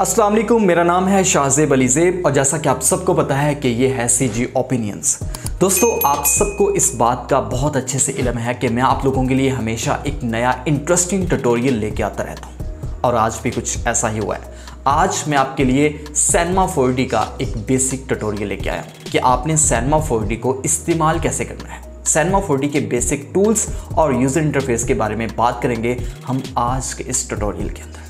अस्सलाम वालेकुम, मेरा नाम है शाहजेब अलीजेब और जैसा कि आप सबको पता है कि ये है सीजी ओपिनियंस। दोस्तों, आप सबको इस बात का बहुत अच्छे से इल्म है कि मैं आप लोगों के लिए हमेशा एक नया इंटरेस्टिंग ट्यूटोरियल लेके आता रहता हूँ और आज भी कुछ ऐसा ही हुआ है। आज मैं आपके लिए Cinema 4D का एक बेसिक ट्यूटोरियल लेके आया कि आपने Cinema 4D को इस्तेमाल कैसे करना है। Cinema 4D के बेसिक टूल्स और यूज़र इंटरफेस के बारे में बात करेंगे हम आज के इस ट्यूटोरियल के अंदर।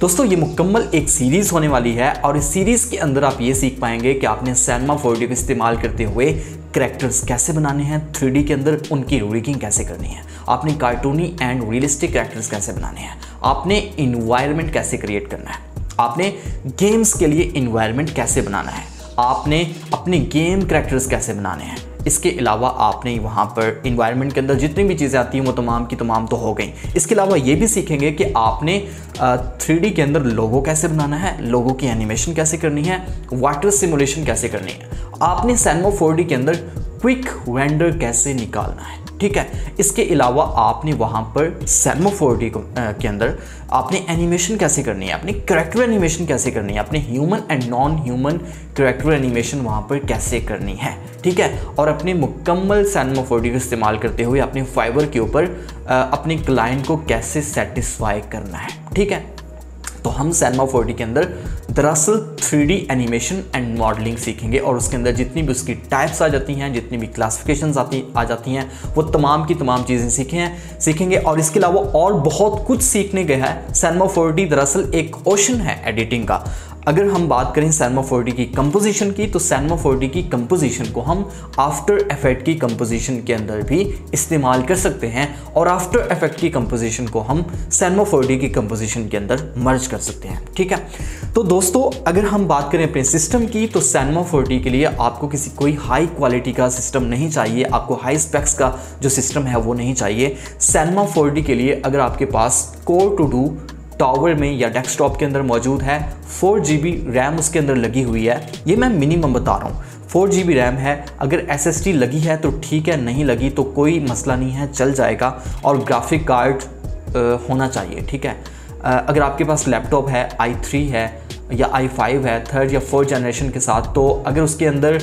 दोस्तों, ये मुकम्मल एक सीरीज़ होने वाली है और इस सीरीज़ के अंदर आप ये सीख पाएंगे कि आपने Cinema 4D को इस्तेमाल करते हुए कैरेक्टर्स कैसे बनाने हैं, 3D के अंदर उनकी रिगिंग कैसे करनी है, आपने कार्टूनी एंड रियलिस्टिक कैरेक्टर्स कैसे बनाने हैं, आपने इन्वायरमेंट कैसे क्रिएट करना है, आपने गेम्स के लिए इन्वायरमेंट कैसे बनाना है, आपने अपने गेम कैरेक्टर्स कैसे बनाने हैं। इसके अलावा आपने वहाँ पर इन्वायरमेंट के अंदर जितनी भी चीज़ें आती हैं वो तमाम की तमाम तो हो गई। इसके अलावा ये भी सीखेंगे कि आपने 3D के अंदर लोगो कैसे बनाना है, लोगो की एनिमेशन कैसे करनी है, वाटर सिमुलेशन कैसे करनी है, आपने Cinema 4D के अंदर क्विक रेंडर कैसे निकालना है। ठीक है, इसके अलावा आपने वहाँ पर Cinema 4D के अंदर आपने एनिमेशन कैसे करनी है, अपनी कैरेक्टर एनिमेशन कैसे करनी है, अपने human and non human character animation वहाँ पर कैसे करनी है। ठीक है, और अपने मुकम्मल Cinema 4D को इस्तेमाल करते हुए अपने फाइवर के ऊपर अपने क्लाइंट को कैसे सेटिस्फाई करना है। ठीक है, तो हम Cinema 4D के अंदर दरअसल 3D एनिमेशन एंड मॉडलिंग सीखेंगे और उसके अंदर जितनी भी उसकी टाइप्स आ जाती हैं, जितनी भी क्लासिफिकेशंस आ जाती हैं, वो तमाम की तमाम चीज़ें सीखेंगे। और इसके अलावा और बहुत कुछ सीखने गया है। Cinema 4D दरअसल एक ओशन है एडिटिंग का। अगर हम बात करें Cinema 4D की कंपोजिशन की, तो Cinema 4D की कंपोजिशन को हम आफ्टर इफेक्ट की कंपोजिशन के अंदर भी इस्तेमाल कर सकते हैं और आफ्टर इफेक्ट की कंपोजिशन को हम Cinema 4D की कंपोजिशन के अंदर मर्ज कर सकते हैं। ठीक है, तो दोस्तों, अगर हम बात करें अपने सिस्टम की, तो Cinema 4D के लिए आपको कोई हाई क्वालिटी का सिस्टम नहीं चाहिए, आपको हाई स्पेक्स का जो सिस्टम है वो नहीं चाहिए। Cinema 4D के लिए अगर आपके पास कोर टू डू टावर में या डेस्कटॉप के अंदर मौजूद है, 4 GB रैम उसके अंदर लगी हुई है, ये मैं मिनिमम बता रहा हूँ। 4 GB रैम है, अगर SSD लगी है तो ठीक है, नहीं लगी तो कोई मसला नहीं है, चल जाएगा। और ग्राफिक कार्ड होना चाहिए। ठीक है, अगर आपके पास लैपटॉप है, i3 है या i5 है 3rd या 4th जनरेशन के साथ, तो अगर उसके अंदर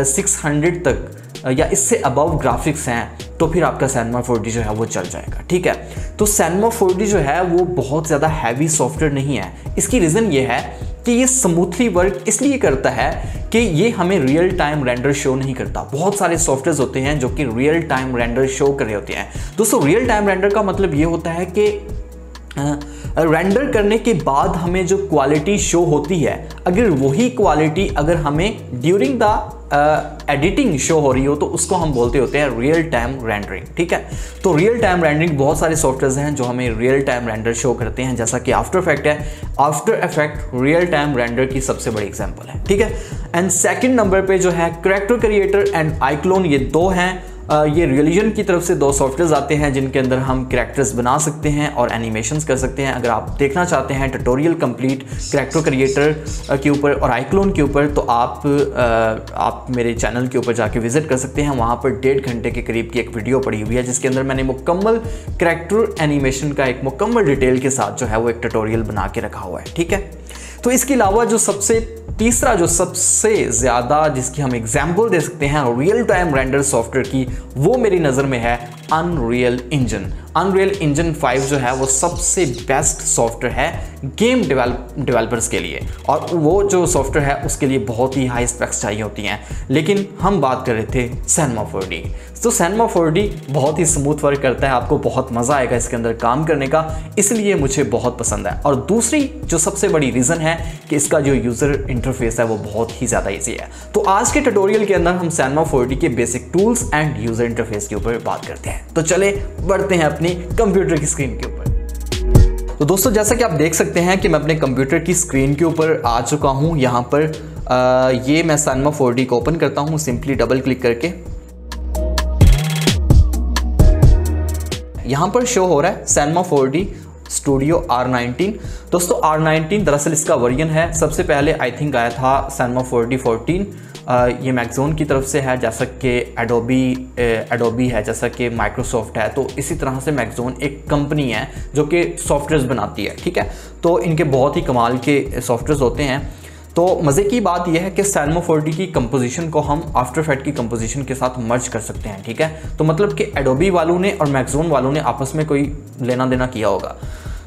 600 तक या इससे अबव ग्राफिक्स हैं तो फिर आपका Cinema 4D जो है वो चल जाएगा। ठीक है, तो Cinema 4D जो है वो बहुत ज़्यादा हैवी सॉफ्टवेयर नहीं है। इसकी रीज़न ये है कि ये स्मूथली वर्क इसलिए करता है कि ये हमें रियल टाइम रेंडर शो नहीं करता। बहुत सारे सॉफ्टवेयर होते हैं जो कि रियल टाइम रेंडर शो कर रहे होते हैं। दोस्तों, रियल टाइम रेंडर का मतलब ये होता है कि रेंडर करने के बाद हमें जो क्वालिटी शो होती है, अगर वही क्वालिटी अगर हमें ड्यूरिंग द एडिटिंग शो हो रही हो तो उसको हम बोलते होते हैं रियल टाइम रेंडरिंग। ठीक है, तो रियल टाइम रेंडरिंग बहुत सारे सॉफ्टवेयर हैं जो हमें रियल टाइम रेंडर शो करते हैं, जैसा कि आफ्टर इफेक्ट है। After effect real time render की सबसे बड़ी एग्जांपल है। ठीक है, एंड सेकंड नंबर पे जो है कैरेक्टर क्रिएटर एंड iClone, ये दो हैं। ये रियलिजन की तरफ से दो सॉफ्टवेयर्स आते हैं जिनके अंदर हम कैरेक्टर्स बना सकते हैं और एनिमेशंस कर सकते हैं। अगर आप देखना चाहते हैं ट्यूटोरियल कंप्लीट कैरेक्टर क्रिएटर के ऊपर और iClone के ऊपर, तो आप मेरे चैनल के ऊपर जाके विजिट कर सकते हैं। वहाँ पर 1.5 घंटे के करीब की एक वीडियो पड़ी हुई है जिसके अंदर मैंने मुकम्मल कैरेक्टर एनिमेशन का एक मुकम्मल डिटेल के साथ जो है वो एक ट्यूटोरियल बना के रखा हुआ है। ठीक है, तो इसके अलावा जो तीसरा जो सबसे ज़्यादा जिसकी हम एग्जाम्पल दे सकते हैं रियल टाइम रेंडर सॉफ्टवेयर की, वो मेरी नज़र में है अनरियल इंजन। अनरियल इंजन 5 जो है वो सबसे बेस्ट सॉफ्टवेयर है गेम डेवलपर्स के लिए, और वो जो सॉफ्टवेयर है उसके लिए बहुत ही हाई स्पेक्स चाहिए होती हैं। लेकिन हम बात कर रहे थे Cinema 4D। तो Cinema 4D बहुत ही स्मूथ वर्क करता है, आपको बहुत मज़ा आएगा इसके अंदर काम करने का, इसलिए मुझे बहुत पसंद है। और दूसरी जो सबसे बड़ी रीज़न है कि इसका जो यूज़र इंटरफेस है वो बहुत ही ज़्यादा ईजी है। तो आज के ट्यूटोरियल के अंदर हम Cinema 4D के basic tools end user interface के ऊपर बात करते हैं। तो चले बढ़ते हैं अपनी कंप्यूटर की स्क्रीन के ऊपर। तो दोस्तों, जैसा कि आप देख सकते हैं कि मैं अपने कंप्यूटर की स्क्रीन के ऊपर आ चुका हूं। यहाँ पर ये मैं Cinema 4D को ओपन करता हूं सिंपली डबल क्लिक करके। यहाँ पर शो हो रहा है Cinema 4D स्टूडियो R19। दोस्तों, R19 दरअसल इसका वर्जन है। सबसे पहले आई थिंक आया था Cinema 4D 14 ये मैगज़ोन की तरफ से है, जैसा कि एडोबी है, जैसा कि माइक्रोसॉफ्ट है। तो इसी तरह से मैगज़ोन एक कंपनी है जो कि सॉफ्टवेयर्स बनाती है, ठीक है। तो इनके बहुत ही कमाल के सॉफ्टवेयर्स होते हैं। तो मज़े की बात यह है कि Cinema 4D की कंपोजिशन को हम आफ्टर इफेक्ट की कंपोजिशन के साथ मर्ज कर सकते हैं, ठीक है। तो मतलब कि एडोबी वालों ने और मैगज़ोन वालों ने आपस में कोई लेना देना किया होगा,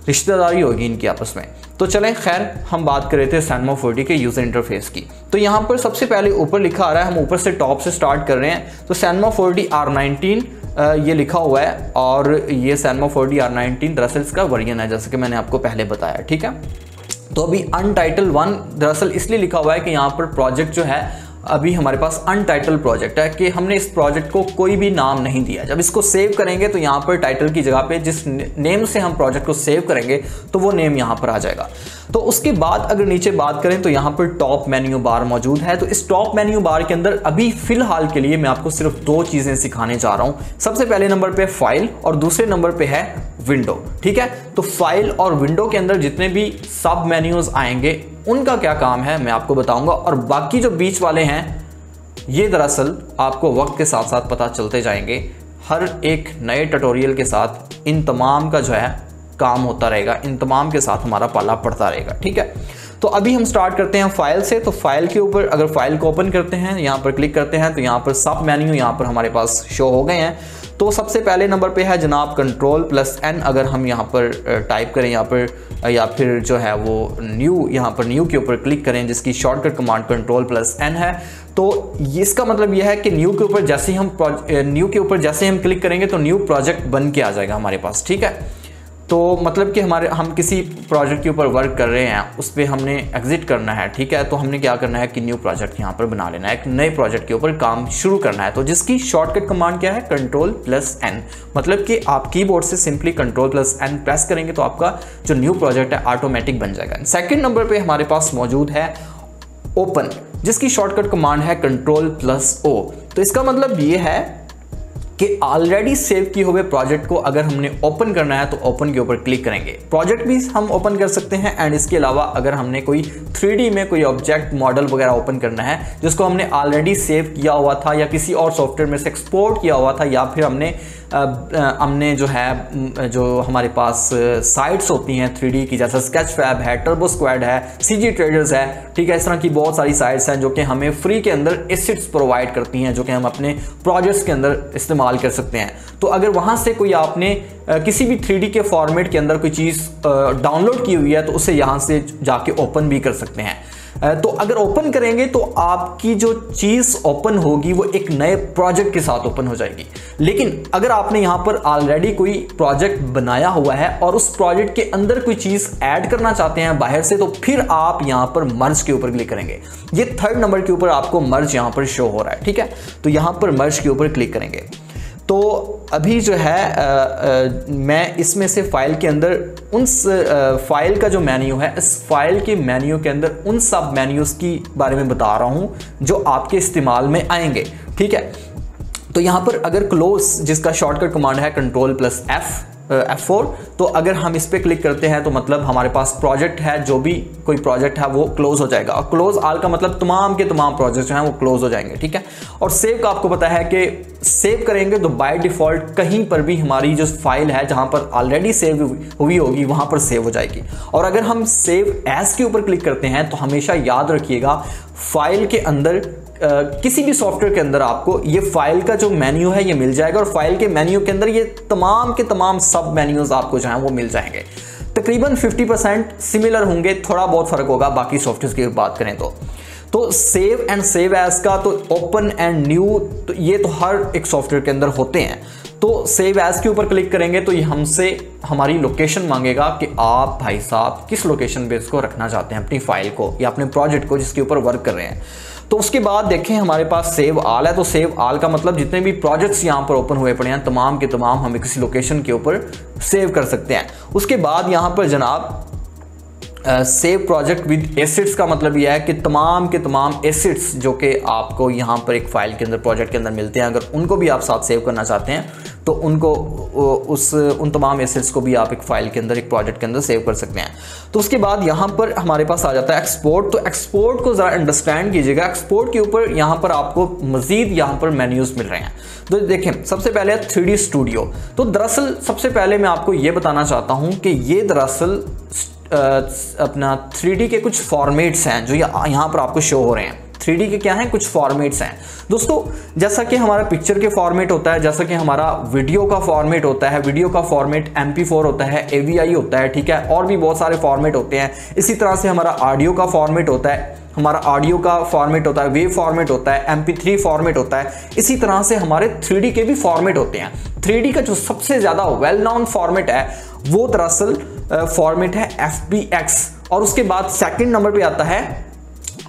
रिश्तेदारी होगी इनकी आपस में। तो चलें, खैर हम बात कर रहे थे Cinema 4D के यूज़र इंटरफेस की। तो यहाँ पर सबसे पहले ऊपर लिखा आ रहा है, हम ऊपर से टॉप से स्टार्ट कर रहे हैं। तो Cinema 4D R19 ये लिखा हुआ है, और ये Cinema 4D R19 दरअसल इसका वर्जन है, जैसे कि मैंने आपको पहले बताया, ठीक है। तो अभी अनटाइटल 1 दरअसल इसलिए लिखा हुआ है कि यहाँ पर प्रोजेक्ट जो है अभी हमारे पास अनटाइटल प्रोजेक्ट है, कि हमने इस प्रोजेक्ट को कोई भी नाम नहीं दिया। जब इसको सेव करेंगे तो यहाँ पर टाइटल की जगह पे जिस नेम से हम प्रोजेक्ट को सेव करेंगे तो वो नेम यहाँ पर आ जाएगा। तो उसके बाद अगर नीचे बात करें तो यहाँ पर टॉप मेन्यू बार मौजूद है। तो इस टॉप मेन्यू बार के अंदर अभी फिलहाल के लिए मैं आपको सिर्फ 2 चीज़ें सिखाने जा रहा हूँ। सबसे पहले नंबर पे फाइल और दूसरे नंबर पे है विंडो, ठीक है। तो फाइल और विंडो के अंदर जितने भी सब मेन्यूज आएंगे उनका क्या काम है मैं आपको बताऊंगा, और बाकी जो बीच वाले हैं ये दरअसल आपको वक्त के साथ साथ पता चलते जाएंगे। हर एक नए ट्यूटोरियल के साथ इन तमाम का जो है काम होता रहेगा, इन तमाम के साथ हमारा पाला पड़ता रहेगा, ठीक है। तो अभी हम स्टार्ट करते हैं फाइल से। तो फाइल के ऊपर अगर फाइल को ओपन करते हैं, यहाँ पर क्लिक करते हैं, तो यहाँ पर सब मेन्यू यहाँ पर हमारे पास शो हो गए हैं। तो सबसे पहले नंबर पे है जनाब Ctrl+N। अगर हम यहाँ पर टाइप करें यहाँ पर, या फिर जो है वो न्यू, यहाँ पर न्यू के ऊपर क्लिक करें, जिसकी शॉर्टकट कमांड Ctrl+N है। तो इसका मतलब यह है कि न्यू के ऊपर जैसे ही हम क्लिक करेंगे तो न्यू प्रोजेक्ट बन के आ जाएगा हमारे पास, ठीक है। तो मतलब कि हम किसी प्रोजेक्ट के ऊपर वर्क कर रहे हैं, उस पर हमने एग्जिट करना है, ठीक है। तो हमने क्या करना है कि न्यू प्रोजेक्ट यहाँ पर बना लेना है, एक नए प्रोजेक्ट के ऊपर काम शुरू करना है। तो जिसकी शॉर्टकट कमांड क्या है Ctrl+N। मतलब कि आप कीबोर्ड से सिंपली Ctrl+N प्रेस करेंगे तो आपका जो न्यू प्रोजेक्ट है ऑटोमेटिक बन जाएगा। सेकेंड नंबर पर हमारे पास मौजूद है ओपन, जिसकी शॉर्टकट कमांड है Ctrl+O। तो इसका मतलब ये है कि ऑलरेडी सेव किए हुए प्रोजेक्ट को अगर हमने ओपन करना है तो ओपन के ऊपर क्लिक करेंगे। प्रोजेक्ट भी हम ओपन कर सकते हैं, एंड इसके अलावा अगर हमने कोई 3D में कोई ऑब्जेक्ट मॉडल वगैरह ओपन करना है जिसको हमने ऑलरेडी सेव किया हुआ था या किसी और सॉफ्टवेयर में से एक्सपोर्ट किया हुआ था, या फिर हमने जो हमारे पास साइट्स होती हैं 3D की, जैसा स्केचफैब है, टर्बोस्क्वाड है, CG ट्रेडर्स है, ठीक है। इस तरह की बहुत सारी साइट्स हैं जो कि हमें फ्री के अंदर एसेट्स प्रोवाइड करती हैं, जो कि हम अपने प्रोजेक्ट्स के अंदर इस्तेमाल कर सकते हैं। तो अगर वहाँ से कोई आपने किसी भी 3D के फॉर्मेट के अंदर कोई चीज़ डाउनलोड की हुई है तो उसे यहाँ से जाके ओपन भी कर सकते हैं। तो अगर ओपन करेंगे तो आपकी जो चीज़ ओपन होगी वो एक नए प्रोजेक्ट के साथ ओपन हो जाएगी। लेकिन अगर आपने यहाँ पर ऑलरेडी कोई प्रोजेक्ट बनाया हुआ है और उस प्रोजेक्ट के अंदर कोई चीज़ ऐड करना चाहते हैं बाहर से, तो फिर आप यहाँ पर मर्ज के ऊपर क्लिक करेंगे। ये थर्ड नंबर के ऊपर आपको मर्ज यहाँ पर शो हो रहा है, ठीक है। तो यहाँ पर मर्ज के ऊपर क्लिक करेंगे। तो अभी जो है मैं इसमें से फाइल के अंदर उन फाइल का जो मेन्यू है, इस फाइल के मेन्यू के अंदर उन सब मेन्यूज़ की बारे में बता रहा हूँ जो आपके इस्तेमाल में आएंगे, ठीक है। तो यहाँ पर अगर क्लोज, जिसका शॉर्टकट कमांड है Ctrl+F4, तो अगर हम इस पर क्लिक करते हैं तो मतलब हमारे पास प्रोजेक्ट है, जो भी कोई प्रोजेक्ट है वो क्लोज हो जाएगा। और क्लोज ऑल का मतलब तमाम के तमाम प्रोजेक्ट जो हैं वो क्लोज हो जाएंगे, ठीक है। और सेव का आपको पता है कि सेव करेंगे तो बाय डिफ़ॉल्ट कहीं पर भी हमारी जो फाइल है जहाँ पर ऑलरेडी सेव हुई होगी वहाँ पर सेव हो जाएगी। और अगर हम सेव एज के ऊपर क्लिक करते हैं तो हमेशा याद रखिएगा फाइल के अंदर किसी भी सॉफ्टवेयर के अंदर आपको ये फाइल का जो मेन्यू है ये मिल जाएगा, और फाइल के मेन्यू के अंदर ये तमाम के तमाम सब मेन्यूज आपको जो हैं वो मिल जाएंगे। तकरीबन 50% सिमिलर होंगे, थोड़ा बहुत फ़र्क होगा बाकी सॉफ्टवेयर की बात करें तो सेव एंड सेव एज का, तो ओपन एंड न्यू, तो ये तो हर एक सॉफ्टवेयर के अंदर होते हैं। तो सेव एज के ऊपर क्लिक करेंगे तो ये हमसे हमारी लोकेशन मांगेगा कि आप भाई साहब किस लोकेशन पे इसको रखना चाहते हैं, अपनी फाइल को या अपने प्रोजेक्ट को जिसके ऊपर वर्क कर रहे हैं। तो उसके बाद देखें हमारे पास सेव ऑल है। तो सेव ऑल का मतलब जितने भी प्रोजेक्ट्स यहाँ पर ओपन हुए पड़े हैं तमाम के तमाम हमें किसी लोकेशन के ऊपर सेव कर सकते हैं। उसके बाद यहाँ पर जनाब सेव प्रोजेक्ट विद एसिड्स का मतलब यह है कि तमाम के तमाम एसिड्स जो कि आपको यहाँ पर एक फाइल के अंदर, प्रोजेक्ट के अंदर मिलते हैं, अगर उनको भी आप साथ सेव करना चाहते हैं तो उनको उन तमाम एसिड्स को भी आप एक फाइल के अंदर, एक प्रोजेक्ट के अंदर सेव कर सकते हैं। तो उसके बाद यहाँ पर हमारे पास आ जाता है एक्सपोर्ट। तो एक्सपोर्ट को ज़रा अंडरस्टैंड कीजिएगा। एक्सपोर्ट के ऊपर यहाँ पर आपको मज़ीद यहाँ पर मेन्यूज़ मिल रहे हैं। तो देखें, सबसे पहले 3D स्टूडियो। तो दरअसल सबसे पहले मैं आपको ये बताना चाहता हूँ कि ये दरअसल अपना 3D के कुछ फॉर्मेट्स हैं जो यहाँ पर आपको शो हो रहे हैं। 3D के क्या हैं, कुछ फॉर्मेट्स हैं दोस्तों। जैसा कि हमारा पिक्चर के फॉर्मेट होता है, जैसा कि हमारा वीडियो का फॉर्मेट होता है, वीडियो का फॉर्मेट MP4 होता है, AVI होता है, ठीक है, और भी बहुत सारे फॉर्मेट होते हैं। इसी तरह से हमारा ऑडियो का फॉर्मेट होता है, हमारा ऑडियो का फॉर्मेट होता है, वेव फॉर्मेट होता है, MP3 फॉर्मेट होता है। इसी तरह से हमारे 3D के भी फॉर्मेट होते हैं। 3D का जो सबसे ज़्यादा वेल नोन फॉर्मेट है वो दरअसल फॉर्मेट है FBX, और उसके बाद सेकंड नंबर पे आता है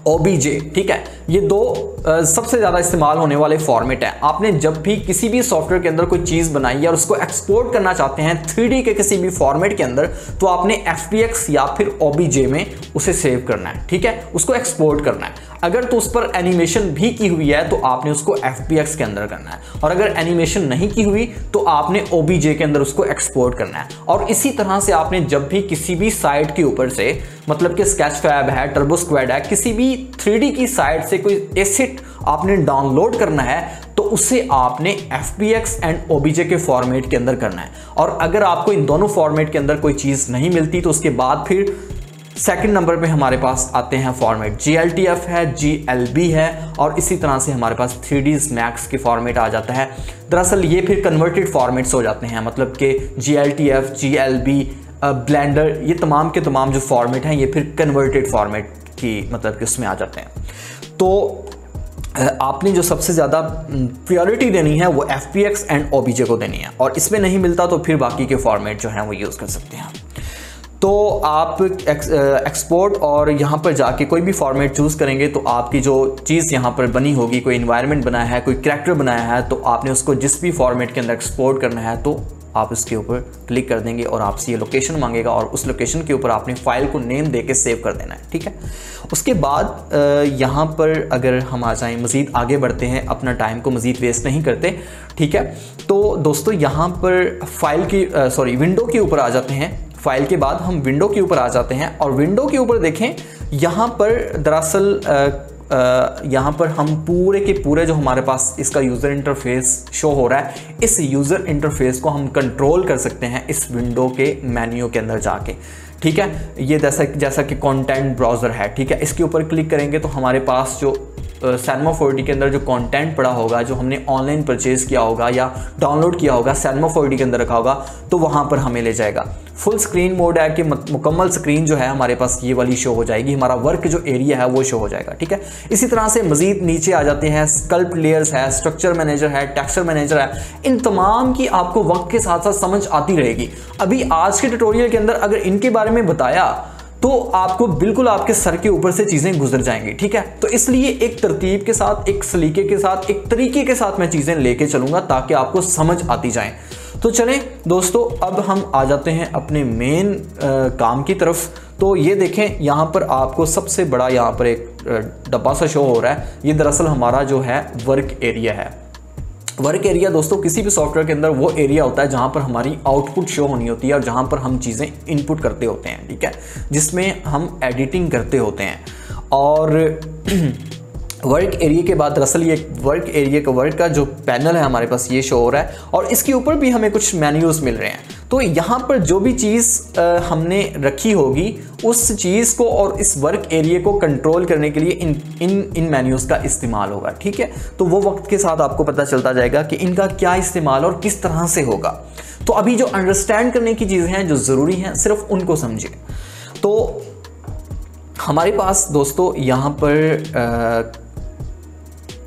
OBJ, ठीक है। ये दो सबसे ज़्यादा इस्तेमाल होने वाले फॉर्मेट हैं। आपने जब भी किसी भी सॉफ्टवेयर के अंदर कोई चीज़ बनाई है और उसको एक्सपोर्ट करना चाहते हैं 3D के किसी भी फॉर्मेट के अंदर, तो आपने FBX या फिर OBJ में उसे सेव करना है, ठीक है, उसको एक्सपोर्ट करना है। अगर तो उस पर एनिमेशन भी की हुई है तो आपने उसको FBX के अंदर करना है, और अगर एनिमेशन नहीं की हुई तो आपने OBJ के अंदर उसको एक्सपोर्ट करना है। और इसी तरह से आपने जब भी किसी भी साइट के ऊपर से, मतलब कि स्केचफैब है, टर्बोस्क्वाड है, किसी भी 3D की साइट से कोई एसेट आपने डाउनलोड करना है तो उसे आपने FBX एंड OBJ के फॉर्मेट के अंदर करना है। और अगर आपको इन दोनों फॉर्मेट के अंदर कोई चीज़ नहीं मिलती तो उसके बाद फिर सेकंड नंबर पे हमारे पास आते हैं फॉर्मेट GLTF है, GLB है, और इसी तरह से हमारे पास 3ds Max के फॉर्मेट आ जाता है। दरअसल ये फिर कन्वर्टेड फॉर्मेट्स हो जाते हैं, मतलब कि GLTF, GLB, ब्लेंडर, ये तमाम के तमाम जो फॉर्मेट हैं ये फिर कन्वर्टेड फॉर्मेट की मतलब कि उसमें आ जाते हैं। तो आपने जो सबसे ज़्यादा प्रायोरिटी देनी है वो FBX एंड OBJ को देनी है, और इसमें नहीं मिलता तो फिर बाकी के फॉर्मेट जो हैं वो यूज़ कर सकते हैं। तो आप एक्सपोर्ट और यहाँ पर जाके कोई भी फॉर्मेट चूज़ करेंगे तो आपकी जो चीज़ यहाँ पर बनी होगी, कोई इन्वायरमेंट बनाया है, कोई कैरेक्टर बनाया है, तो आपने उसको जिस भी फॉर्मेट के अंदर एक्सपोर्ट करना है तो आप इसके ऊपर क्लिक कर देंगे और आपसे ये लोकेशन मांगेगा, और उस लोकेशन के ऊपर आपने फाइल को नेम दे के सेव कर देना है, ठीक है। उसके बाद यहाँ पर अगर हम आ जाएँ, मज़ीद आगे बढ़ते हैं, अपना टाइम को मज़ीद वेस्ट नहीं करते, ठीक है। तो दोस्तों यहाँ पर फाइल की विंडो के ऊपर आ जाते हैं। फाइल के बाद हम विंडो के ऊपर आ जाते हैं, और विंडो के ऊपर देखें, यहाँ पर दरअसल यहाँ पर हम पूरे के पूरे जो हमारे पास इसका यूज़र इंटरफेस शो हो रहा है, इस यूज़र इंटरफेस को हम कंट्रोल कर सकते हैं इस विंडो के मेन्यू के अंदर जाके, ठीक है। ये जैसा कि कंटेंट ब्राउज़र है, ठीक है, इसके ऊपर क्लिक करेंगे तो हमारे पास जो Cinema 4D के अंदर जो कंटेंट पड़ा होगा, जो हमने ऑनलाइन परचेज़ किया होगा या डाउनलोड किया होगा, Cinema 4D के अंदर रखा होगा, तो वहाँ पर हमें ले जाएगा। फुल स्क्रीन मोड है कि मुकम्मल स्क्रीन जो है हमारे पास ये वाली शो हो जाएगी, हमारा वर्क जो एरिया है वो शो हो जाएगा, ठीक है। इसी तरह से मज़ीद नीचे आ जाते हैं, स्कल्प लेयर्स है, स्ट्रक्चर मैनेजर है, टेक्सचर मैनेजर है। इन तमाम की आपको वक्त के साथ साथ समझ आती रहेगी। अभी आज के ट्यूटोरियल के अंदर अगर इनके बारे में बताया तो आपको बिल्कुल आपके सर के ऊपर से चीज़ें गुजर जाएंगी, ठीक है। तो इसलिए एक तरतीब के साथ, एक सलीके के साथ, एक तरीके के साथ मैं चीज़ें लेके चलूँगा ताकि आपको समझ आती जाएं। तो चलें दोस्तों, अब हम आ जाते हैं अपने मेन काम की तरफ। तो ये देखें, यहाँ पर आपको सबसे बड़ा यहाँ पर एक डब्बा सा शो हो रहा है। ये दरअसल हमारा जो है वर्क एरिया है। वर्क एरिया दोस्तों किसी भी सॉफ्टवेयर के अंदर वो एरिया होता है जहाँ पर हमारी आउटपुट शो होनी होती है और जहाँ पर हम चीज़ें इनपुट करते होते हैं, ठीक है, जिसमें हम एडिटिंग करते होते हैं। और वर्क एरिया के बाद दरअसल ये वर्क एरिया का वर्क का जो पैनल है हमारे पास ये शो हो रहा है, और इसके ऊपर भी हमें कुछ मेन्यूज़ मिल रहे हैं। तो यहाँ पर जो भी चीज़ हमने रखी होगी उस चीज़ को और इस वर्क एरिया को कंट्रोल करने के लिए इन मेन्यूज़ का इस्तेमाल होगा, ठीक है। तो वो वक्त के साथ आपको पता चलता जाएगा कि इनका क्या इस्तेमाल और किस तरह से होगा। तो अभी जो अंडरस्टैंड करने की चीज़ें हैं जो ज़रूरी हैं सिर्फ उनको समझिए। तो हमारे पास दोस्तों यहाँ पर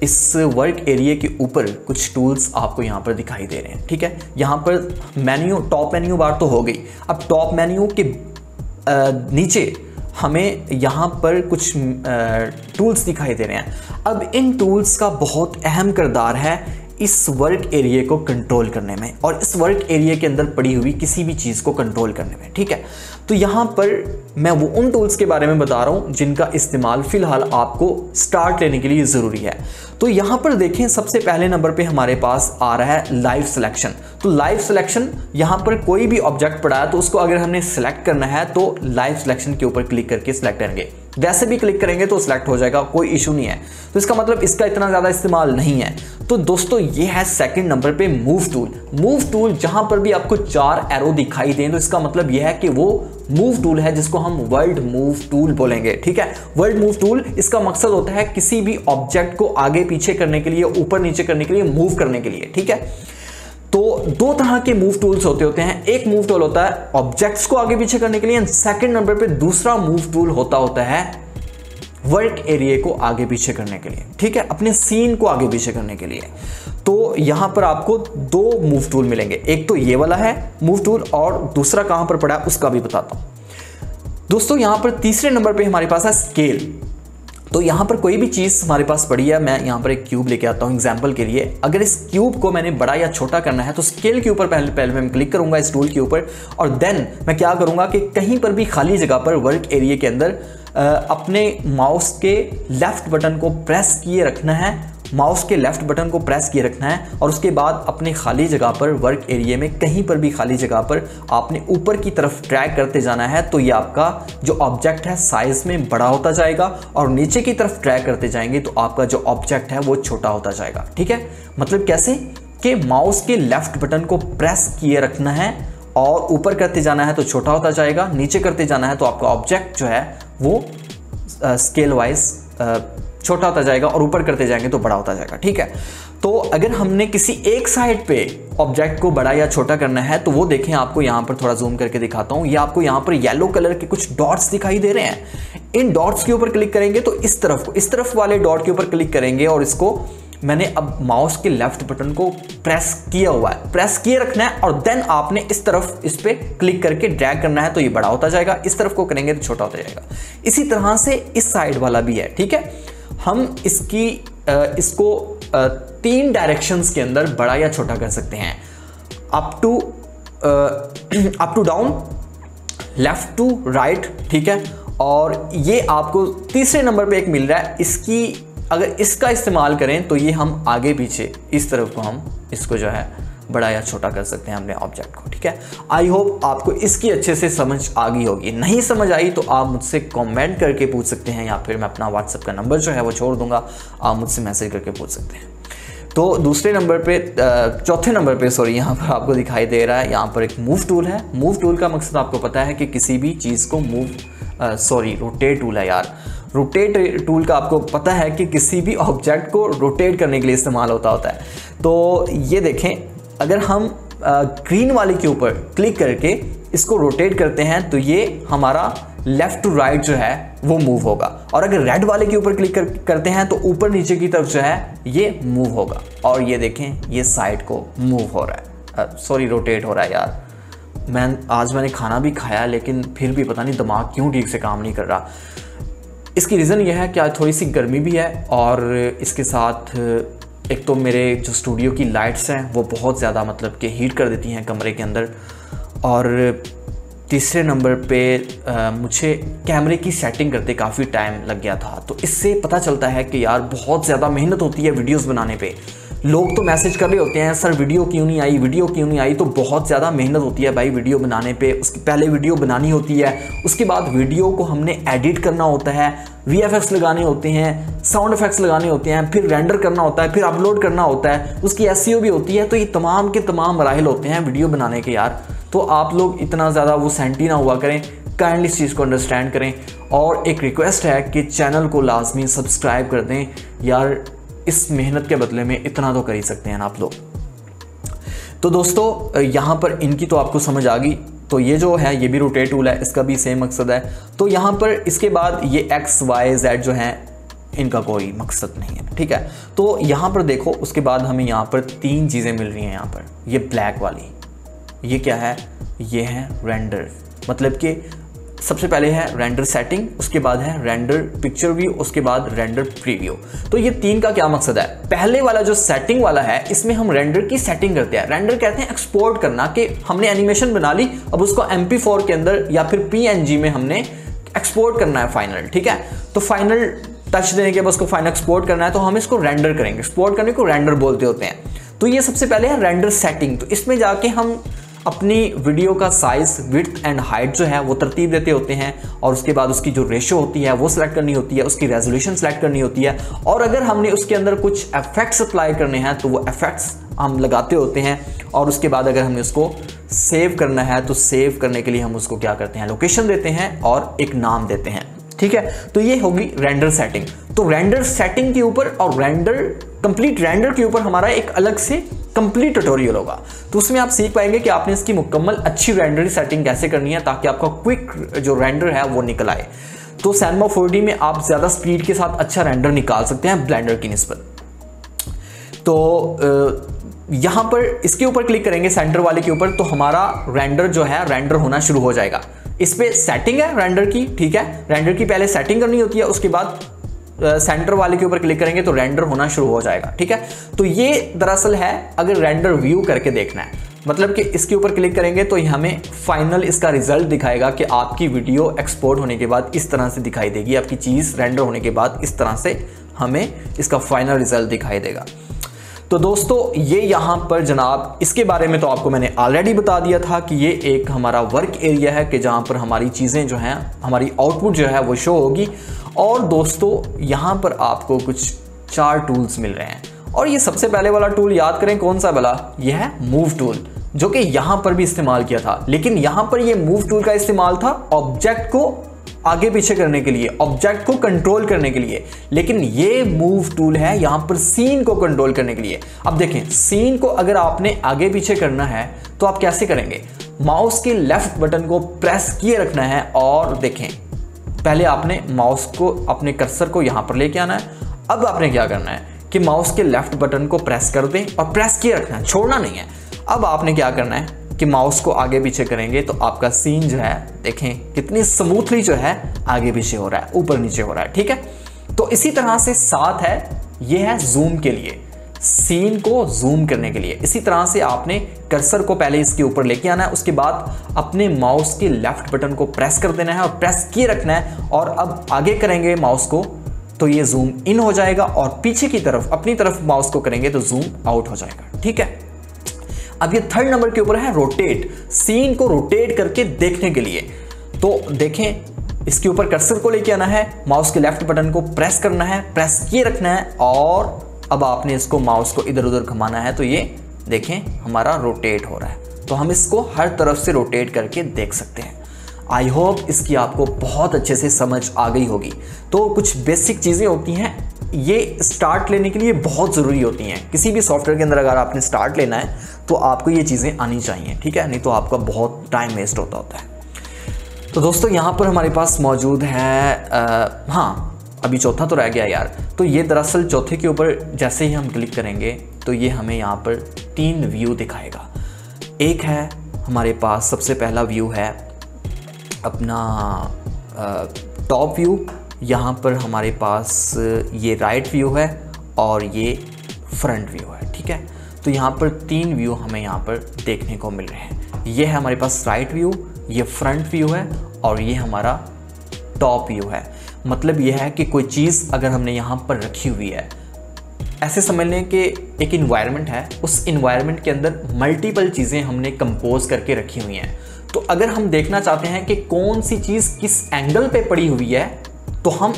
इस वर्क एरिया के ऊपर कुछ टूल्स आपको यहाँ पर दिखाई दे रहे हैं, ठीक है। यहाँ पर मेन्यू, टॉप मेन्यू बार तो हो गई। अब टॉप मेन्यू के नीचे हमें यहाँ पर कुछ टूल्स दिखाई दे रहे हैं। अब इन टूल्स का बहुत अहम किरदार है इस वर्क एरिया को कंट्रोल करने में और इस वर्क एरिया के अंदर पड़ी हुई किसी भी चीज़ को कंट्रोल करने में, ठीक है। तो यहाँ पर मैं वो उन टूल्स के बारे में बता रहा हूँ जिनका इस्तेमाल फिलहाल आपको स्टार्ट लेने के लिए ज़रूरी है। तो यहाँ पर देखें, सबसे पहले नंबर पे हमारे पास आ रहा है लाइव सिलेक्शन। तो लाइव सिलेक्शन, यहाँ पर कोई भी ऑब्जेक्ट पड़ा है तो उसको अगर हमने सिलेक्ट करना है तो लाइव सिलेक्शन के ऊपर क्लिक करके सिलेक्ट करेंगे। वैसे भी क्लिक करेंगे तो सिलेक्ट हो जाएगा, कोई इशू नहीं है। तो इसका मतलब इसका इतना ज़्यादा इस्तेमाल नहीं है। तो दोस्तों ये है सेकंड नंबर पे मूव टूल। मूव टूल जहाँ पर भी आपको 4 एरो दिखाई दें तो इसका मतलब यह है कि वो मूव टूल है, जिसको हम वर्ल्ड मूव टूल बोलेंगे, ठीक है। वर्ल्ड मूव टूल, इसका मकसद होता है किसी भी ऑब्जेक्ट को आगे पीछे करने के लिए, ऊपर नीचे करने के लिए, मूव करने के लिए, ठीक है। तो 2 तरह के मूव टूल्स होते हैं। एक मूव टूल होता है ऑब्जेक्ट्स को आगे पीछे करने के लिए, सेकंड नंबर पे दूसरा मूव टूल होता है वर्क एरिया को आगे पीछे करने के लिए, ठीक है, अपने सीन को आगे पीछे करने के लिए। तो यहां पर आपको 2 मूव टूल मिलेंगे, एक तो ये वाला है मूव टूल और दूसरा कहां पर पड़ा है उसका भी बताता हूं। दोस्तों यहां पर तीसरे नंबर पे हमारे पास है स्केल। तो यहाँ पर कोई भी चीज़ हमारे पास पड़ी है, मैं यहाँ पर एक क्यूब लेके आता हूँ एग्जाम्पल के लिए। अगर इस क्यूब को मैंने बड़ा या छोटा करना है तो स्केल के ऊपर पहले मैं क्लिक करूँगा इस टूल के ऊपर, और देन मैं क्या करूँगा कि कहीं पर भी खाली जगह पर वर्क एरिया के अंदर अपने माउस के लेफ्ट बटन को प्रेस किए रखना है, माउस के लेफ्ट बटन को प्रेस किए रखना है, और उसके बाद अपने खाली जगह पर वर्क एरिया में कहीं पर भी खाली जगह पर आपने ऊपर की तरफ ड्रैग करते जाना है। तो ये आपका जो ऑब्जेक्ट है साइज में बड़ा होता जाएगा, और नीचे की तरफ ड्रैग करते जाएंगे तो आपका जो ऑब्जेक्ट है वो छोटा होता जाएगा, ठीक है। मतलब कैसे कि माउस के लेफ्ट बटन को प्रेस किए रखना है और ऊपर करते जाना है तो छोटा होता जाएगा, नीचे करते जाना है तो आपका ऑब्जेक्ट जो है वो स्केल वाइज छोटा होता जाएगा, और ऊपर करते जाएंगे तो बड़ा होता जाएगा, ठीक है। तो अगर हमने किसी एक साइड पे ऑब्जेक्ट को बड़ा या छोटा करना है तो वो देखें, आपको यहाँ पर थोड़ा जूम करके दिखाता हूँ। ये आपको यहाँ पर येलो कलर के कुछ डॉट्स दिखाई दे रहे हैं। इन डॉट्स के ऊपर क्लिक करेंगे तो इस तरफ वाले डॉट के ऊपर क्लिक करेंगे, और इसको मैंने अब माउस के लेफ्ट बटन को प्रेस किया हुआ है, प्रेस किए रखना है, और देन आपने इस तरफ इस पे क्लिक करके ड्रैग करना है तो ये बड़ा होता जाएगा, इस तरफ को करेंगे तो छोटा होता जाएगा। इसी तरह से इस साइड वाला भी है, ठीक है। हम इसको 3 डायरेक्शंस के अंदर बड़ा या छोटा कर सकते हैं, up to down, left to right, ठीक है। और ये आपको तीसरे नंबर पे एक मिल रहा है, इसकी अगर इसका इस्तेमाल करें तो ये हम आगे पीछे इस तरफ को हम इसको जो है बड़ा या छोटा कर सकते हैं अपने ऑब्जेक्ट को, ठीक है। आई होप आपको इसकी अच्छे से समझ आ गई होगी। नहीं समझ आई तो आप मुझसे कमेंट करके पूछ सकते हैं, या फिर मैं अपना व्हाट्सएप का नंबर जो है वो छोड़ दूंगा, आप मुझसे मैसेज करके पूछ सकते हैं। तो दूसरे नंबर पे, चौथे नंबर पे सॉरी, यहाँ पर आपको दिखाई दे रहा है, यहाँ पर एक मूव टूल है। मूव टूल का मकसद आपको पता है कि किसी भी चीज़ को रोटेट टूल है यार। रोटेट टूल का आपको पता है कि किसी भी ऑब्जेक्ट को रोटेट करने के लिए इस्तेमाल होता है। तो ये देखें, अगर हम ग्रीन वाले के ऊपर क्लिक करके इसको रोटेट करते हैं तो ये हमारा लेफ्ट टू राइट जो है वो मूव होगा, और अगर रेड वाले के ऊपर क्लिक करते हैं तो ऊपर नीचे की तरफ जो है ये मूव होगा। और ये देखें, ये साइड को मूव हो रहा है, रोटेट हो रहा है यार। मैंने खाना भी खाया लेकिन फिर भी पता नहीं दिमाग क्यों ठीक से काम नहीं कर रहा। इसकी रीज़न यह है कि आज थोड़ी सी गर्मी भी है, और इसके साथ एक तो मेरे जो स्टूडियो की लाइट्स हैं वो बहुत ज़्यादा मतलब कि हीट कर देती हैं कमरे के अंदर, और तीसरे नंबर पे मुझे कैमरे की सेटिंग करते काफ़ी टाइम लग गया था। तो इससे पता चलता है कि यार बहुत ज़्यादा मेहनत होती है वीडियोस बनाने पे। लोग तो मैसेज कर रहे होते हैं, सर वीडियो क्यों नहीं आई, वीडियो क्यों नहीं आई। तो बहुत ज़्यादा मेहनत होती है भाई वीडियो बनाने पे। उसकी पहले वीडियो बनानी होती है, उसके बाद वीडियो को हमने एडिट करना होता है, VFX लगाने होते हैं, साउंड इफेक्ट्स लगाने होते हैं, फिर रेंडर करना होता है, फिर अपलोड करना होता है, उसकी SEO भी होती है। तो ये तमाम के तमाम मराहिल होते हैं वीडियो बनाने के यार। तो आप लोग इतना ज़्यादा वो सेंटी ना हुआ करें, काइंडली इस चीज़ को अंडरस्टैंड करें। और एक रिक्वेस्ट है कि चैनल को लाजमी सब्सक्राइब कर दें यार, इस मेहनत के बदले में इतना तो कर ही सकते हैं ना आप लोग। तो दोस्तों यहाँ पर इनकी तो आपको समझ आ गई। तो ये जो है ये भी रोटेट टूल है, इसका भी सेम मकसद है। तो यहाँ पर इसके बाद ये X, Y, Z जो है इनका कोई मकसद नहीं है, ठीक है। तो यहाँ पर देखो, उसके बाद हमें यहाँ पर 3 चीज़ें मिल रही हैं। यहाँ पर ये ब्लैक वाली, ये क्या है, ये है रेंडर, मतलब कि सबसे पहले है रेंडर सेटिंग, उसके बाद है रेंडर पिक्चर व्यू, उसके बाद रेंडर प्रीव्यू। तो ये तीन का क्या मकसद है? पहले वाला जो सेटिंग वाला है, इसमें हम रेंडर की सेटिंग करते हैं। रेंडर कहते हैं एक्सपोर्ट करना, कि हमने एनिमेशन बना ली, अब उसको MP4 के अंदर या फिर PNG में हमने एक्सपोर्ट करना है फाइनल, ठीक है। तो फाइनल टच देने के बाद उसको फाइनल एक्सपोर्ट करना है, तो हम इसको रेंडर करेंगे। एक्सपोर्ट करने को रेंडर बोलते होते हैं। तो ये सबसे पहले है रेंडर सेटिंग। तो इसमें जाके हम अपनी वीडियो का साइज, विड्थ एंड हाइट जो है वो तरतीब देते होते हैं, और उसके बाद उसकी जो रेशो होती है वो सिलेक्ट करनी होती है, उसकी रेजोल्यूशन सेलेक्ट करनी होती है, और अगर हमने उसके अंदर कुछ इफेक्ट्स अप्लाई करने हैं तो वो इफेक्ट्स हम लगाते होते हैं। और उसके बाद अगर हमें उसको सेव करना है तो सेव करने के लिए हम उसको क्या करते हैं, लोकेशन देते हैं और एक नाम देते हैं, ठीक है। तो ये होगी रेंडर सेटिंग। तो रेंडर सेटिंग के ऊपर और कंप्लीट रेंडर के ऊपर हमारा एक अलग से कंप्लीट ट्यूटोरियल होगा। तो उसमें आप सीख पाएंगे कि आपने इसकी मुकम्मल अच्छी रेंडर सेटिंग कैसे करनी है, ताकि आपका क्विक जो रेंडर है वो निकल आए। तो Cinema 4D में आप ज़्यादा स्पीड के साथ अच्छा रेंडर निकाल सकते हैं ब्लेंडर की निस्बत। तो यहाँ पर इसके ऊपर क्लिक करेंगे सेंटर वाले के ऊपर, तो हमारा रेंडर जो है रेंडर होना शुरू हो जाएगा। इस पे सेटिंग है रेंडर की, ठीक है। रेंडर की पहले सेटिंग करनी होती है, उसके बाद सेंटर वाले के ऊपर क्लिक करेंगे तो रेंडर होना शुरू हो जाएगा, ठीक है। तो ये दरअसल है अगर रेंडर व्यू करके देखना है, मतलब कि इसके ऊपर क्लिक करेंगे तो हमें फाइनल इसका रिजल्ट दिखाएगा कि आपकी वीडियो एक्सपोर्ट होने के बाद इस तरह से दिखाई देगी। आपकी चीज़ रेंडर होने के बाद इस तरह से हमें इसका फाइनल रिजल्ट दिखाई देगा। तो दोस्तों ये यहाँ पर जनाब, इसके बारे में तो आपको मैंने ऑलरेडी बता दिया था कि ये एक हमारा वर्क एरिया है, कि जहाँ पर हमारी चीज़ें जो हैं, हमारी आउटपुट जो है वो शो होगी। और दोस्तों यहाँ पर आपको कुछ 4 टूल्स मिल रहे हैं, और ये सबसे पहले वाला टूल याद करें कौन सा वाला, ये है मूव टूल, जो कि यहाँ पर भी इस्तेमाल किया था। लेकिन यहाँ पर ये मूव टूल का इस्तेमाल था ऑब्जेक्ट को आगे पीछे करने के लिए, ऑब्जेक्ट को कंट्रोल करने के लिए। लेकिन ये मूव टूल है यहाँ पर सीन को कंट्रोल करने के लिए। अब देखें, सीन को अगर आपने आगे पीछे करना है तो आप कैसे करेंगे? माउस के लेफ्ट बटन को प्रेस किए रखना है, और देखें पहले आपने माउस को, अपने कर्सर को यहाँ पर लेके आना है। अब आपने क्या करना है कि माउस के लेफ्ट बटन को प्रेस कर दें और प्रेस किए रखना है, छोड़ना नहीं है। अब आपने क्या करना है कि माउस को आगे पीछे करेंगे तो आपका सीन जो है, देखें कितनी स्मूथली जो है आगे पीछे हो रहा है, ऊपर नीचे हो रहा है, ठीक है। तो इसी तरह से साथ है, ये है जूम के लिए, सीन को जूम करने के लिए। इसी तरह से आपने कर्सर को पहले इसके ऊपर लेके आना है, उसके बाद अपने माउस के लेफ्ट बटन को प्रेस कर देना है और प्रेस किए रखना है, और अब आगे करेंगे माउस को तो ये जूम इन हो जाएगा, और पीछे की तरफ अपनी तरफ माउस को करेंगे तो जूम आउट हो जाएगा, ठीक है। अब ये 3rd नंबर के ऊपर है रोटेट, सीन को रोटेट करके देखने के लिए। तो देखें, इसके ऊपर कर्सर को लेके आना है, माउस के लेफ्ट बटन को प्रेस करना है, प्रेस किए रखना है, और अब आपने इसको माउस को इधर उधर घुमाना है, तो ये देखें हमारा रोटेट हो रहा है। तो हम इसको हर तरफ से रोटेट करके देख सकते हैं। आई होप इसकी आपको बहुत अच्छे से समझ आ गई होगी। तो कुछ बेसिक चीज़ें होती हैं, ये स्टार्ट लेने के लिए बहुत ज़रूरी होती हैं। किसी भी सॉफ्टवेयर के अंदर अगर आपने स्टार्ट लेना है तो आपको ये चीज़ें आनी चाहिए, ठीक है, नहीं तो आपका बहुत टाइम वेस्ट होता है। तो दोस्तों यहाँ पर हमारे पास मौजूद है हाँ, अभी चौथा तो रह गया यार। तो ये दरअसल चौथे के ऊपर जैसे ही हम क्लिक करेंगे तो ये हमें यहाँ पर 3 व्यू दिखाएगा। एक है हमारे पास, सबसे पहला व्यू है अपना टॉप व्यू। यहाँ पर हमारे पास ये राइट व्यू है और ये फ्रंट व्यू है, ठीक है। तो यहाँ पर 3 व्यू हमें यहाँ पर देखने को मिल रहे हैं। ये है हमारे पास राइट व्यू, ये फ्रंट व्यू है, और ये हमारा टॉप व्यू है। मतलब यह है कि कोई चीज़ अगर हमने यहाँ पर रखी हुई है, ऐसे समझ लें कि एक इन्वायरमेंट है, उस इन्वायरमेंट के अंदर मल्टीपल चीज़ें हमने कंपोज करके रखी हुई हैं। तो अगर हम देखना चाहते हैं कि कौन सी चीज़ किस एंगल पे पड़ी हुई है, तो हम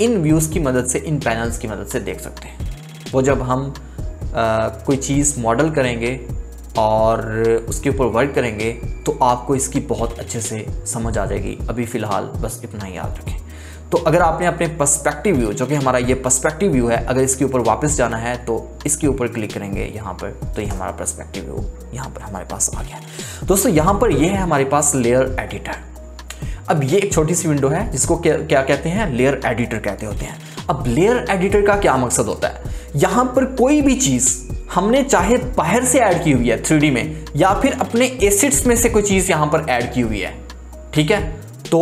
इन व्यूज़ की मदद से, इन पैनल्स की मदद से देख सकते हैं। वो जब हम कोई चीज़ मॉडल करेंगे और उसके ऊपर वर्क करेंगे तो आपको इसकी बहुत अच्छे से समझ आ जाएगी। अभी फ़िलहाल बस इतना ही याद रखें। तो अगर आपने अपने पर्सपेक्टिव व्यू, जो कि हमारा ये पर्सपेक्टिव व्यू है, अगर इसके ऊपर वापस जाना है तो इसके ऊपर क्लिक करेंगे यहाँ पर, तो ये हमारा पर्सपेक्टिव व्यू यहाँ पर हमारे पास आ गया। दोस्तों यहाँ पर ये है हमारे पास लेयर एडिटर। अब ये एक छोटी सी विंडो है जिसको क्या कहते हैं, लेयर एडिटर कहते होते हैं। अब लेयर एडिटर का क्या मकसद होता है, यहाँ पर कोई भी चीज़ हमने चाहे बाहर से ऐड की हुई है 3D में, या फिर अपने एसिड्स में से कोई चीज़ यहाँ पर ऐड की हुई है, ठीक है, तो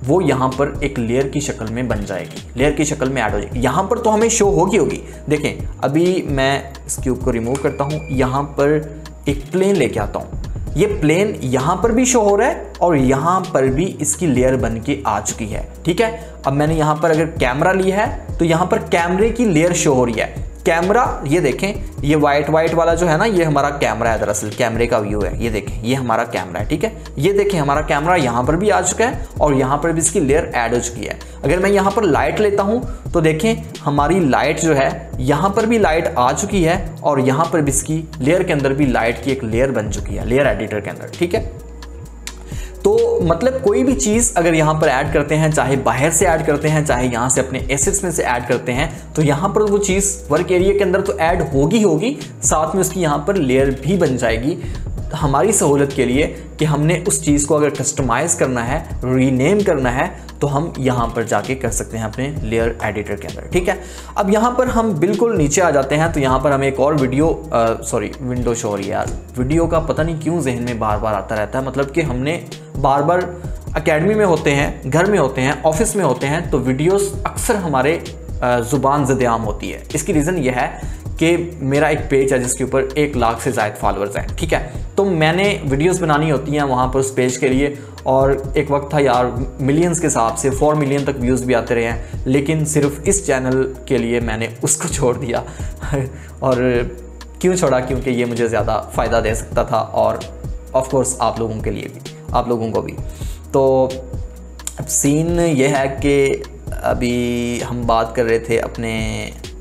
वो यहाँ पर एक लेयर की शक्ल में बन जाएगी, लेयर की शक्ल में ऐड हो जाएगी। यहाँ पर तो हमें शो होगी। देखें, अभी मैं इस क्यूब को रिमूव करता हूँ, यहाँ पर एक प्लेन लेके आता हूँ। ये प्लेन यहाँ पर भी शो हो रहा है और यहाँ पर भी इसकी लेयर बन के आ चुकी है। ठीक है, अब मैंने यहाँ पर अगर कैमरा लिया है तो यहाँ पर कैमरे की लेयर शो हो रही है। कैमरा, ये देखें, ये वाइट वाला जो है ना, ये हमारा कैमरा है, दरअसल कैमरे का व्यू है। ये देखें, ये हमारा कैमरा है। ठीक है, ये देखें, हमारा कैमरा यहाँ पर भी आ चुका है और यहाँ पर भी इसकी लेयर ऐड हो चुकी है। अगर मैं यहाँ पर लाइट लेता हूँ तो देखें, हमारी लाइट जो है, यहाँ पर भी लाइट आ चुकी है और यहाँ पर भी इसकी लेयर के अंदर भी लाइट की एक लेयर बन चुकी है, लेयर एडिटर के अंदर। ठीक है, तो मतलब कोई भी चीज़ अगर यहाँ पर ऐड करते हैं, चाहे बाहर से ऐड करते हैं, चाहे यहाँ से अपने एसेट्स में से ऐड करते हैं, तो यहाँ पर वो चीज़ वर्क एरिया के अंदर तो ऐड होगी, साथ में उसकी यहाँ पर लेयर भी बन जाएगी हमारी सहूलत के लिए कि हमने उस चीज़ को अगर कस्टमाइज़ करना है, रीनेम करना है, तो हम यहाँ पर जाके कर सकते हैं अपने लेयर एडिटर के अंदर। ठीक है, अब यहाँ पर हम बिल्कुल नीचे आ जाते हैं तो यहाँ पर हमें एक और विंडो शो हो रही है। यार, वीडियो का पता नहीं क्यों जहन में बार बार आता रहता है, मतलब कि हमने बार बार एकेडमी में होते हैं, घर में होते हैं, ऑफिस में होते हैं, तो वीडियोस अक्सर हमारे ज़ुबान ज़द-ए-आम होती है। इसकी रीज़न ये है कि मेरा एक पेज है जिसके ऊपर 1 लाख से ज़ायद फॉलोअर्स हैं। ठीक है, तो मैंने वीडियोस बनानी होती हैं वहाँ पर उस पेज के लिए, और एक वक्त था यार मिलियंस के हिसाब से 4 मिलियन तक व्यूज़ भी आते रहे हैं, लेकिन सिर्फ इस चैनल के लिए मैंने उसको छोड़ दिया। और क्यों छोड़ा? क्योंकि ये मुझे ज़्यादा फ़ायदा दे सकता था, और ऑफ कोर्स आप लोगों के लिए भी, आप लोगों को भी। तो अब सीन ये है कि अभी हम बात कर रहे थे अपने,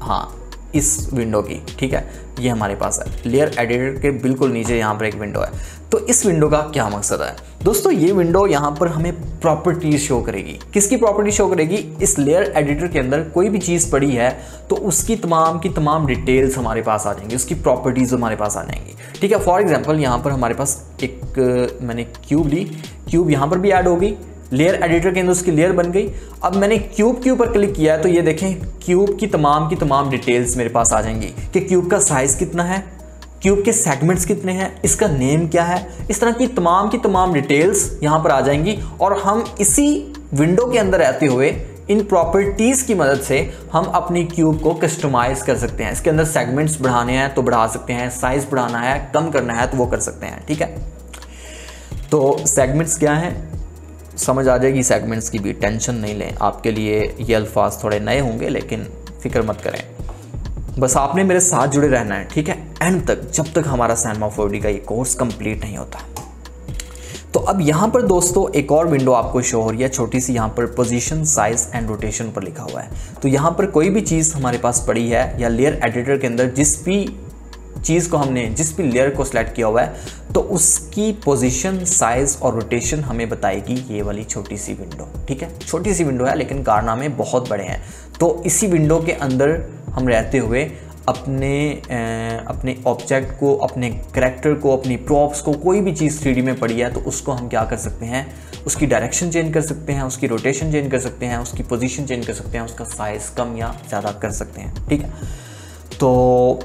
हाँ, इस विंडो की। ठीक है, ये हमारे पास है लेयर एडिटर के बिल्कुल नीचे यहाँ पर एक विंडो है। तो इस विंडो का क्या मकसद है दोस्तों? ये विंडो यहाँ पर हमें प्रॉपर्टीज शो करेगी। किसकी प्रॉपर्टी शो करेगी? इस लेयर एडिटर के अंदर कोई भी चीज़ पड़ी है तो उसकी तमाम की तमाम डिटेल्स हमारे पास आ जाएंगी, उसकी प्रॉपर्टीज़ हमारे पास आ जाएंगी। ठीक है, फॉर एग्जांपल यहाँ पर हमारे पास एक मैंने क्यूब ली, क्यूब यहाँ पर भी ऐड होगी, लेयर एडिटर के अंदर उसकी लेयर बन गई। अब मैंने क्यूब के ऊपर क्लिक किया है तो ये देखें, क्यूब की तमाम डिटेल्स मेरे पास आ जाएंगी कि क्यूब का साइज़ कितना है, क्यूब के सेगमेंट्स कितने हैं, इसका नेम क्या है, इस तरह की तमाम डिटेल्स यहाँ पर आ जाएंगी। और हम इसी विंडो के अंदर रहते हुए इन प्रॉपर्टीज़ की मदद से हम अपनी क्यूब को कस्टमाइज़ कर सकते हैं। इसके अंदर सेगमेंट्स बढ़ाने हैं तो बढ़ा सकते हैं, साइज़ बढ़ाना है, कम करना है तो वो कर सकते हैं। ठीक है, तो सेगमेंट्स क्या हैं समझ आ जाएगी। सेगमेंट्स की भी टेंशन नहीं लें, आपके लिए ये अल्फाज थोड़े नए होंगे, लेकिन फिक्र मत करें, बस आपने मेरे साथ जुड़े रहना है। ठीक है, एंड तक, जब तक हमारा सैनमा 4D का ये कोर्स कंप्लीट नहीं होता। तो अब यहाँ पर दोस्तों एक और विंडो आपको शो हो रही है, छोटी सी, यहाँ पर पोजीशन, साइज एंड रोटेशन पर लिखा हुआ है। तो यहाँ पर कोई भी चीज़ हमारे पास पड़ी है या लेयर एडिटर के अंदर जिस भी चीज़ को हमने, जिस भी लेयर को सिलेक्ट किया हुआ है, तो उसकी पोजीशन, साइज और रोटेशन हमें बताएगी ये वाली छोटी सी विंडो। ठीक है, छोटी सी विंडो है लेकिन बहुत बड़े हैं। तो इसी विंडो के अंदर हम रहते हुए अपने ऑब्जेक्ट को, अपने कैरेक्टर को, अपनी प्रॉप्स को, कोई भी चीज़ 3D में पड़ी है तो उसको हम क्या कर सकते हैं, उसकी डायरेक्शन चेंज कर सकते हैं, उसकी रोटेशन चेंज कर सकते हैं, उसकी पोजीशन चेंज कर सकते हैं, उसका साइज़ कम या ज़्यादा कर सकते हैं। ठीक है, तो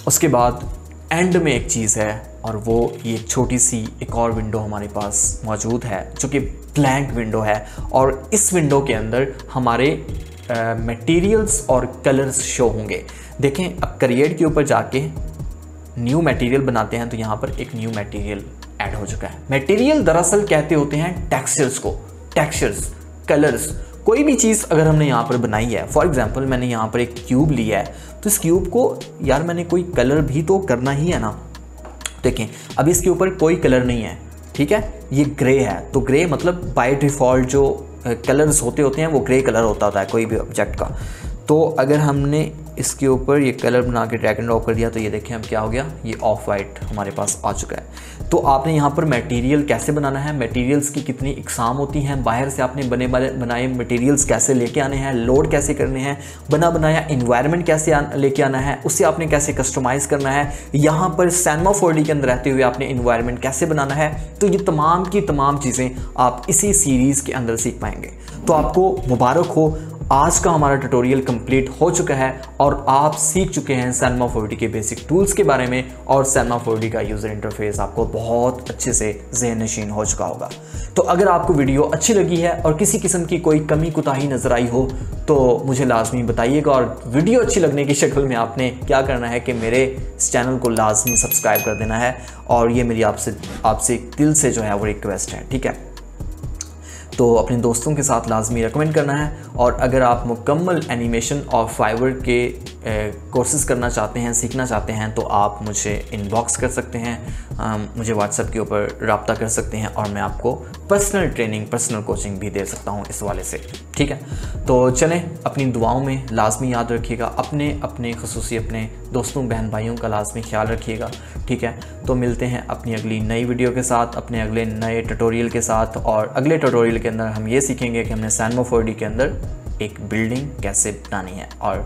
उसके बाद एंड में एक चीज़ है, और वो ये छोटी सी एक और विंडो हमारे पास मौजूद है जो कि ब्लैंक विंडो है। और इस विंडो के अंदर हमारे मटेरियल्स और कलर्स शो होंगे। देखें, अब क्रिएट के ऊपर जाके न्यू मटेरियल बनाते हैं तो यहाँ पर एक न्यू मटेरियल ऐड हो चुका है। मटेरियल दरअसल कहते होते हैं टेक्सचर्स को, टेक्सचर्स, कलर्स। कोई भी चीज़ अगर हमने यहाँ पर बनाई है, फॉर एग्जांपल मैंने यहाँ पर एक क्यूब लिया है, तो इस क्यूब को यार मैंने कोई कलर भी तो करना ही है ना। देखें, अब इसके ऊपर कोई कलर नहीं है। ठीक है, ये ग्रे है, तो ग्रे मतलब बाय डिफ़ॉल्ट जो कलर्स होते हैं वो ग्रे कलर होता है कोई भी ऑब्जेक्ट का। तो अगर हमने इसके ऊपर ये कलर बना के ड्रैग एंड ड्रॉप कर दिया तो ये देखें अब क्या हो गया, ये ऑफ वाइट हमारे पास आ चुका है। तो आपने यहाँ पर मटेरियल कैसे बनाना है, मटेरियल्स की कितनी इकसाम होती हैं, बाहर से आपने बनाए मटेरियल्स कैसे लेके आने हैं, लोड कैसे करने हैं, बनाया इन्वायरमेंट कैसे लेके आना है, उससे आपने कैसे कस्टमाइज़ करना है, यहाँ पर सैनमा 4D के अंदर रहते हुए आपने इन्वायरमेंट कैसे बनाना है। तो ये तमाम की तमाम चीज़ें आप इसी सीरीज़ के अंदर सीख पाएंगे। तो आपको मुबारक हो, आज का हमारा ट्यूटोरियल कंप्लीट हो चुका है और आप सीख चुके हैं Cinema 4D के बेसिक टूल्स के बारे में और Cinema 4D का यूज़र इंटरफेस आपको बहुत अच्छे से ज़हन नशीन हो चुका होगा। तो अगर आपको वीडियो अच्छी लगी है और किसी किस्म की कोई कमी कुताही नज़र आई हो तो मुझे लाजमी बताइएगा, और वीडियो अच्छी लगने की शक्ल में आपने क्या करना है कि मेरे इस चैनल को लाजमी सब्सक्राइब कर देना है, और ये मेरी आपसे दिल से जो है वो रिक्वेस्ट है, ठीक है। तो अपने दोस्तों के साथ लाजमी रेकमेंड करना है। और अगर आप मुकम्मल एनिमेशन और फाइवर के कोर्सेज़ करना चाहते हैं, सीखना चाहते हैं, तो आप मुझे इनबॉक्स कर सकते हैं, मुझे व्हाट्सएप के ऊपर रब्ता कर सकते हैं और मैं आपको पर्सनल ट्रेनिंग, पर्सनल कोचिंग भी दे सकता हूं इस वाले से, ठीक है। तो चलें, अपनी दुआओं में लाजमी याद रखिएगा, अपने खुसूसी अपने दोस्तों बहन भाइयों का लाजमी ख्याल रखिएगा, ठीक है। तो मिलते हैं अपनी अगली नई वीडियो के साथ, अपने अगले नए ट्यूटोरियल के साथ, और अगले ट्यूटोरियल के अंदर हम ये सीखेंगे कि हमने Cinema 4D के अंदर एक बिल्डिंग कैसे बनानी है और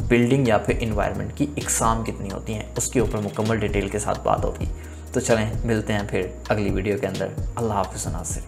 बिल्डिंग या फिर इन्वायरमेंट की इकसाम कितनी होती हैं, उसके ऊपर मुकम्मल डिटेल के साथ बात होगी। तो चलें, मिलते हैं फिर अगली वीडियो के अंदर। अल्लाह हाफ़िज़ नासिर।